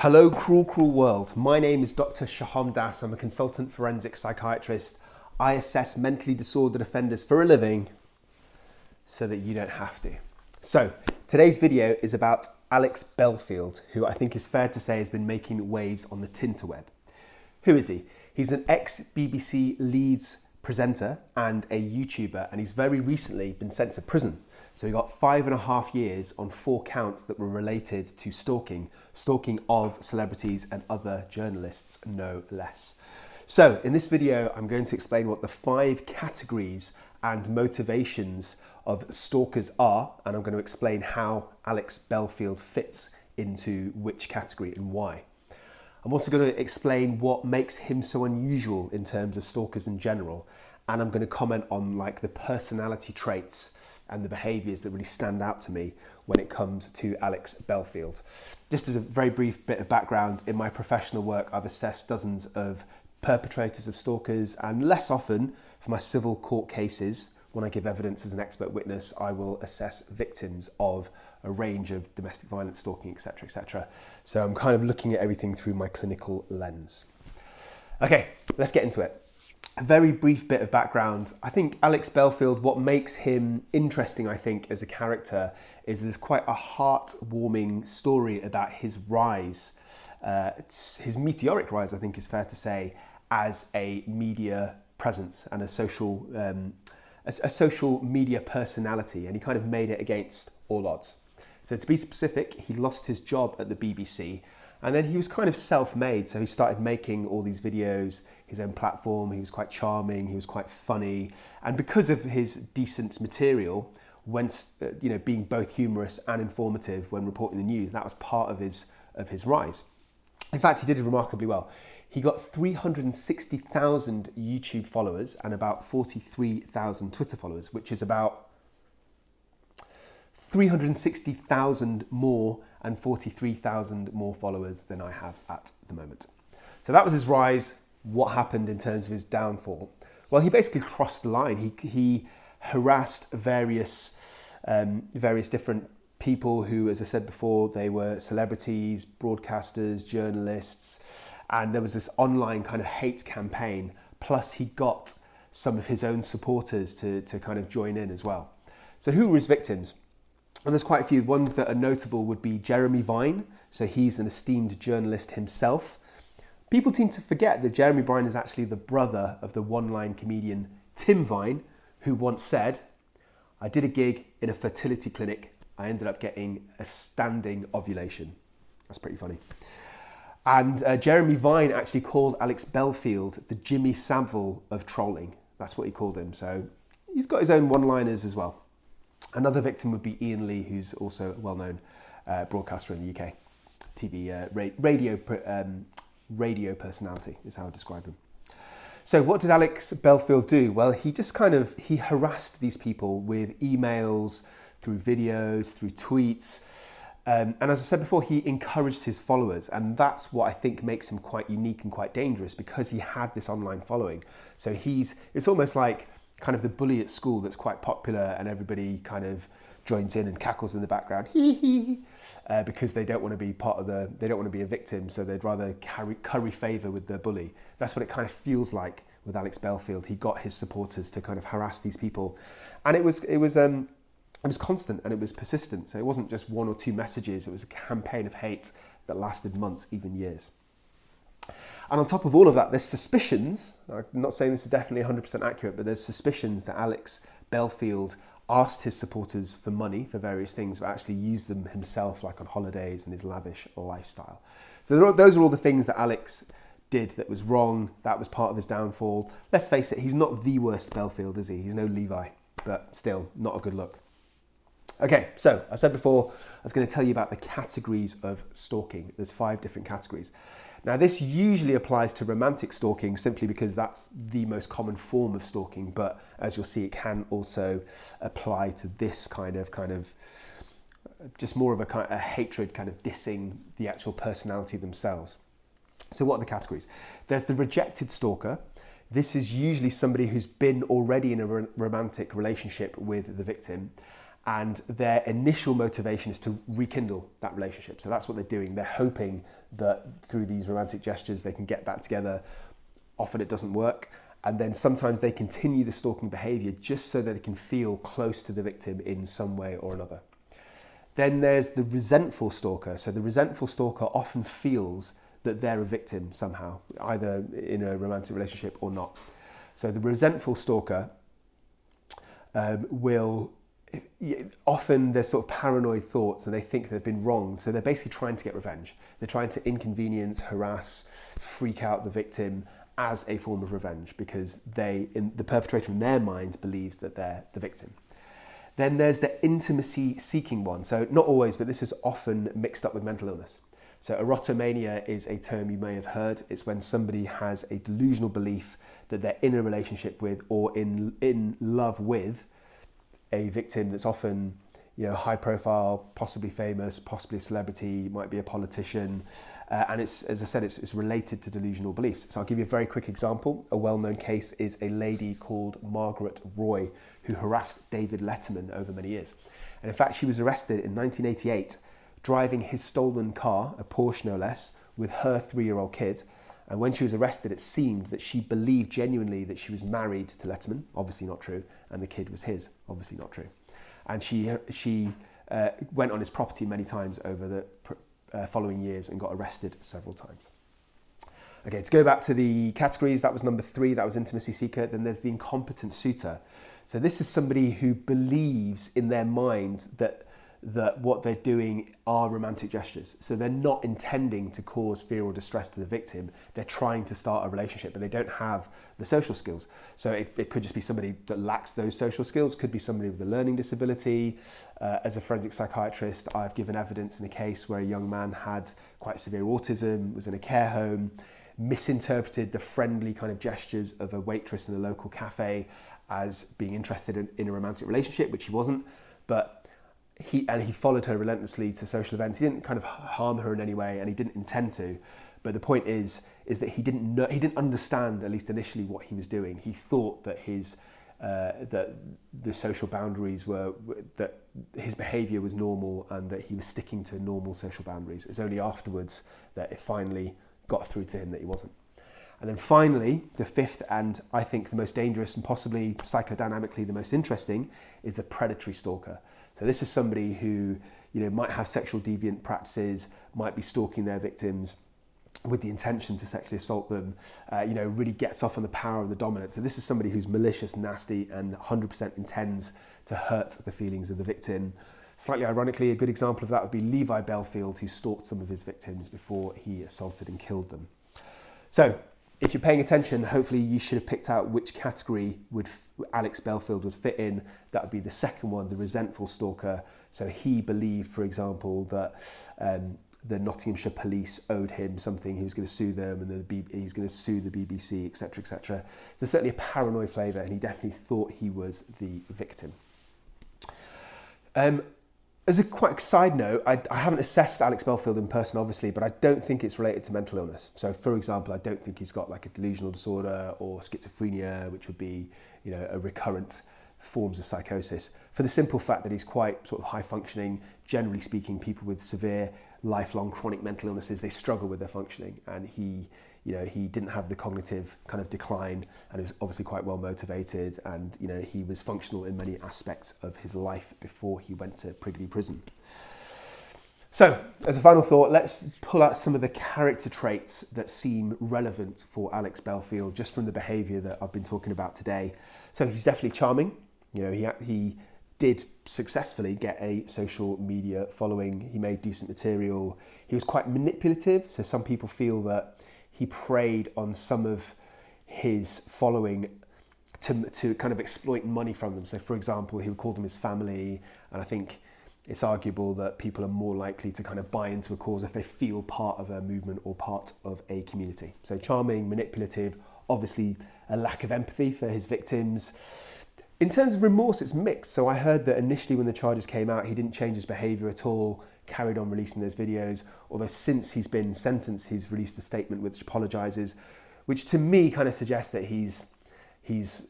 Hello, cruel, cruel world. My name is Dr. Shaham Das. I'm a consultant forensic psychiatrist. I assess mentally disordered offenders for a living so that you don't have to. So today's video is about Alex Belfield, who I think is fair to say has been making waves on the Tinterweb. Who is he? He's an ex-BBC Leeds presenter and a YouTuber, and he's very recently been sent to prison. So he got 5.5 years on 4 counts that were related to stalking of celebrities and other journalists, no less. So in this video, I'm going to explain what the 5 categories and motivations of stalkers are, and I'm going to explain how Alex Belfield fits into which category and why. I'm also going to explain what makes him so unusual in terms of stalkers in general, and I'm going to comment on like the personality traits and the behaviours that really stand out to me when it comes to Alex Belfield. Just as a very brief bit of background, in my professional work, I've assessed dozens of perpetrators of stalkers, and less often for my civil court cases, when I give evidence as an expert witness, I will assess victims of a range of domestic violence, stalking, etc., etc. So I'm kind of looking at everything through my clinical lens. Okay, let's get into it. A very brief bit of background. I think Alex Belfield, what makes him interesting, I think, as a character, is there's quite a heartwarming story about his rise, his meteoric rise, I think is fair to say, as a media presence and a social media personality, and he kind of made it against all odds. So to be specific, he lost his job at the BBC, and then he was kind of self-made. So he started making all these videos, his own platform. He was quite charming, he was quite funny, and because of his decent material, being both humorous and informative when reporting the news, that was part of his rise. In fact, he did it remarkably well. He got 360,000 YouTube followers and about 43,000 Twitter followers, which is about 360,000 more and 43,000 more followers than I have at the moment. So that was his rise. What happened in terms of his downfall? Well, he basically crossed the line. He harassed various different people who, as I said before, they were celebrities, broadcasters, journalists, and there was this online kind of hate campaign. Plus he got some of his own supporters to kind of join in as well. So who were his victims? And there's quite a few. Ones that are notable would be Jeremy Vine. So he's an esteemed journalist himself. People seem to forget that Jeremy Vine is actually the brother of the one-line comedian Tim Vine, who once said, "I did a gig in a fertility clinic. I ended up getting a standing ovulation." That's pretty funny. And Jeremy Vine actually called Alex Belfield the Jimmy Savile of trolling. That's what he called him. So he's got his own one-liners as well. Another victim would be Ian Lee, who's also a well-known broadcaster in the UK. TV, radio personality is how I describe him. So what did Alex Belfield do? Well, he harassed these people with emails, through videos, through tweets. And as I said before, he encouraged his followers. And that's what I think makes him quite unique and quite dangerous, because he had this online following. So it's almost like kind of the bully at school that's quite popular, and everybody kind of joins in and cackles in the background, because they don't want to be they don't want to be a victim, so they'd rather curry favour with the bully. That's what it kind of feels like with Alex Belfield. He got his supporters to kind of harass these people, and it was constant and it was persistent. So it wasn't just 1 or 2 messages, it was a campaign of hate that lasted months, even years. And on top of all of that, there's suspicions, I'm not saying this is definitely 100% accurate, but there's suspicions that Alex Belfield asked his supporters for money for various things, but actually used them himself, like on holidays and his lavish lifestyle. So those are all the things that Alex did that was wrong. That was part of his downfall. Let's face it, he's not the worst Belfield, is he? He's no Levi, but still not a good look. Okay, so I said before, I was going to tell you about the categories of stalking. There's 5 different categories. Now, this usually applies to romantic stalking simply because that's the most common form of stalking, but as you'll see, it can also apply to this kind of just more of a hatred, kind of dissing the actual personality themselves. So what are the categories? There's the rejected stalker. This is usually somebody who's been already in a romantic relationship with the victim, and their initial motivation is to rekindle that relationship. So that's what they're doing. They're hoping that through these romantic gestures they can get back together. Often it doesn't work. And then sometimes they continue the stalking behavior just so that they can feel close to the victim in some way or another. Then there's the resentful stalker. So the resentful stalker often feels that they're a victim somehow, either in a romantic relationship or not. So the resentful stalker will often, there's sort of paranoid thoughts and they think they've been wronged. So they're basically trying to get revenge. They're trying to inconvenience, harass, freak out the victim as a form of revenge because the perpetrator in their mind believes that they're the victim. Then there's the intimacy seeking one. So not always, but this is often mixed up with mental illness. So erotomania is a term you may have heard. It's when somebody has a delusional belief that they're in a relationship with or in love with a victim that's often, high profile, possibly famous, possibly a celebrity, might be a politician. And it's, as I said, it's related to delusional beliefs. So I'll give you a very quick example. A well-known case is a lady called Margaret Roy, who harassed David Letterman over many years. And in fact, she was arrested in 1988, driving his stolen car, a Porsche no less, with her 3-year-old kid. And when she was arrested, it seemed that she believed genuinely that she was married to Letterman, obviously not true, and the kid was his, obviously not true. And she went on his property many times over the following years and got arrested several times. Okay, to go back to the categories, that was number 3, that was intimacy seeker. Then there's the incompetent suitor. So this is somebody who believes in their mind that what they're doing are romantic gestures. So they're not intending to cause fear or distress to the victim. They're trying to start a relationship, but they don't have the social skills. So it could just be somebody that lacks those social skills. Could be somebody with a learning disability. As a forensic psychiatrist, I've given evidence in a case where a young man had quite severe autism, was in a care home, misinterpreted the friendly kind of gestures of a waitress in a local cafe as being interested in a romantic relationship, which he wasn't. But he followed her relentlessly to social events. He didn't kind of harm her in any way, and he didn't intend to. But the point is that he didn't understand, at least initially, what he was doing. He thought that that the social boundaries were, that his behaviour was normal and that he was sticking to normal social boundaries. It's only afterwards that it finally got through to him that he wasn't. And then finally, the 5th, and I think the most dangerous and possibly psychodynamically the most interesting, is the predatory stalker. So this is somebody who, might have sexual deviant practices, might be stalking their victims with the intention to sexually assault them, really gets off on the power of the dominant. So this is somebody who's malicious, nasty, and 100% intends to hurt the feelings of the victim. Slightly ironically, a good example of that would be Alex Belfield, who stalked some of his victims before he assaulted and killed them. So if you're paying attention, hopefully you should have picked out which category Alex Belfield would fit in. That would be the second one, the resentful stalker. So he believed, for example, that the Nottinghamshire police owed him something. He was going to sue them, and he was going to sue the BBC, etc., etc. There's certainly a paranoid flavour, and he definitely thought he was the victim. As a quite side note, I haven't assessed Alex Belfield in person, obviously, but I don't think it's related to mental illness. So, for example, I don't think he's got like a delusional disorder or schizophrenia, which would be, a recurrent forms of psychosis. For the simple fact that he's quite sort of high functioning. Generally speaking, people with severe, lifelong chronic mental illnesses, they struggle with their functioning, and he didn't have the cognitive kind of decline, and he was obviously quite well motivated, and he was functional in many aspects of his life before he went to Prigley Prison. So, as a final thought, let's pull out some of the character traits that seem relevant for Alex Belfield, just from the behaviour that I've been talking about today. So he's definitely charming. He did successfully get a social media following. He made decent material. He was quite manipulative, so some people feel that he preyed on some of his following to kind of exploit money from them. So, for example, he would call them his family, and I think it's arguable that people are more likely to kind of buy into a cause if they feel part of a movement or part of a community. So charming, manipulative, obviously a lack of empathy for his victims. In terms of remorse, it's mixed. So I heard that initially when the charges came out, he didn't change his behaviour at all, carried on releasing those videos, although since he's been sentenced, he's released a statement which apologises, which to me kind of suggests that he's He's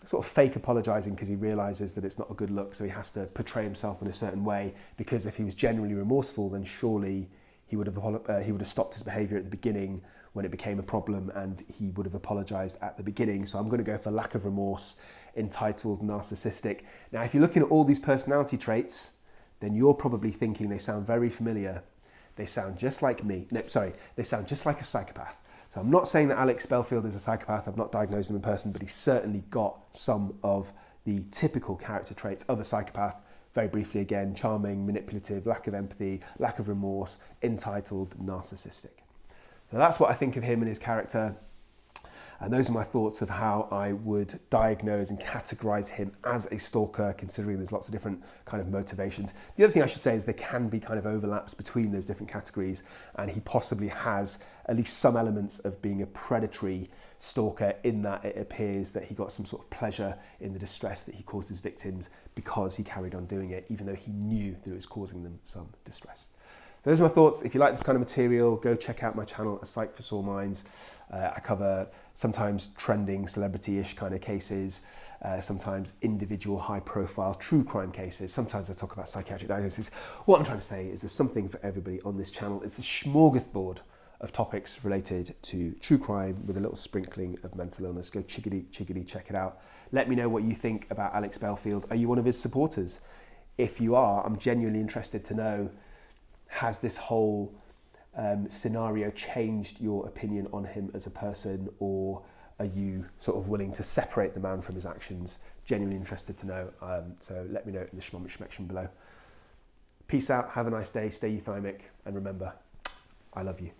sort of fake apologising because he realises that it's not a good look, so he has to portray himself in a certain way, because if he was genuinely remorseful, then surely he would have stopped his behaviour at the beginning when it became a problem, and he would have apologised at the beginning. So I'm going to go for lack of remorse, entitled, narcissistic. Now, if you're looking at all these personality traits, then you're probably thinking they sound very familiar. They sound just like me. No, sorry, they sound just like a psychopath. So I'm not saying that Alex Belfield is a psychopath. I've not diagnosed him in person, but he's certainly got some of the typical character traits of a psychopath. Very briefly again, charming, manipulative, lack of empathy, lack of remorse, entitled, narcissistic. So that's what I think of him and his character. And those are my thoughts of how I would diagnose and categorize him as a stalker, considering there's lots of different kind of motivations. The other thing I should say is there can be kind of overlaps between those different categories, and he possibly has at least some elements of being a predatory stalker, in that it appears that he got some sort of pleasure in the distress that he caused his victims because he carried on doing it, even though he knew that it was causing them some distress. So those are my thoughts. If you like this kind of material, go check out my channel, A Psych for Sore Minds. I cover sometimes trending, celebrity-ish kind of cases, sometimes individual high-profile true crime cases. Sometimes I talk about psychiatric diagnosis. What I'm trying to say is there's something for everybody on this channel. It's a smorgasbord of topics related to true crime with a little sprinkling of mental illness. Go chickadee, check it out. Let me know what you think about Alex Belfield. Are you one of his supporters? If you are, I'm genuinely interested to know, has this whole scenario changed your opinion on him as a person, or are you sort of willing to separate the man from his actions? Genuinely interested to know. So let me know in the section below. Peace out, have a nice day, stay euthymic, and remember, I love you.